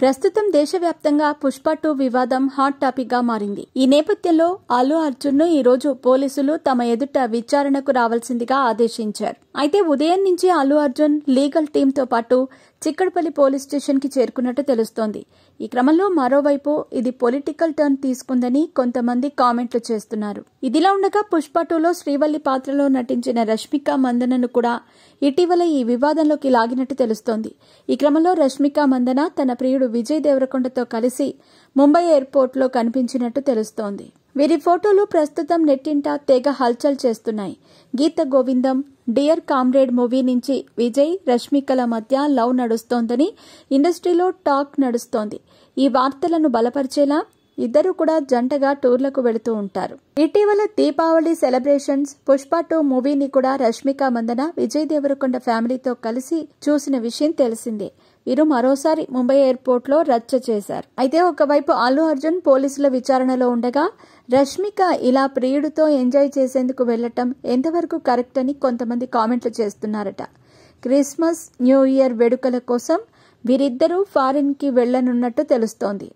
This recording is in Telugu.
ప్రస్తుతం దేశవ్యాప్తంగా పుష్ప 2 వివాదం హాట్ టాపిక్ గా మారింది. ఈ నేపథ్యంలో అల్లు అర్జున్ ను ఈ రోజు పోలీసులు తమ ఎదుట విచారణకు రావాల్సిందిగా ఆదేశించారు. అయితే ఉదయం నుంచి అల్లు అర్జున్ లీగల్ టీంతో పాటు చిక్కడపల్లి పోలీస్ స్టేషన్ కి చేరుకున్నట్టు తెలుస్తోంది. ఈ క్రమంలో మరోవైపు ఇది పొలిటికల్ టర్న్ తీసుకుందని కొంతమంది కామెంట్లు చేస్తున్నారు. ఇదిలా ఉండగా పుష్ప 2లో శ్రీవల్లి పాత్రలో నటించిన రష్మిక మందనను కూడా ఇటీవల ఈ వివాదంలోకి లాగినట్టు తెలుస్తోంది. ఈ క్రమంలో రష్మిక మందన తన ప్రియుడు విజయ్ దేవరకొండతో కలిసి ముంబై ఎయిర్పోర్ట్లో కనిపించినట్టు తెలుస్తోంది. వీరి ఫోటోలు ప్రస్తుతం నెట్టింట తెగ హల్చల్ చేస్తున్నాయి. గీత గోవిందం, డియర్ కామ్రేడ్ మూవీ నుంచి విజయ్, రష్మికల మధ్య లవ్ నడుస్తోందని ఇండస్ట్రీలో టాక్ నడుస్తోంది. ఈ వార్తలను బలపరిచేలా ఇద్దరు కూడా జంటగా టూర్లకు వెళుతూ ఉంటారు. ఇటీవల దీపావళి సెలబ్రేషన్స్ పుష్ప 2 మూవీని కూడా రష్మిక మందన, విజయ్ దేవరకొండ ఫ్యామిలీతో కలిసి చూసిన విషయం తెలిసిందే. వీరు మరోసారి ముంబై ఎయిర్పోర్ట్ లో రచ్చ చేశారు. అయితే ఒకవైపు అల్లు అర్జున్ పోలీసుల విచారణలో ఉండగా రష్మిక ఇలా ప్రియుడితో ఎంజాయ్ చేసేందుకు వెళ్లటం ఎంతవరకు కరెక్ట్ అని కొంతమంది కామెంట్లు చేస్తున్నారట. క్రిస్మస్, న్యూ ఇయర్ వేడుకల కోసం వీరిద్దరూ ఫారిన్ కి వెళ్లనున్నట్టు తెలుస్తోంది.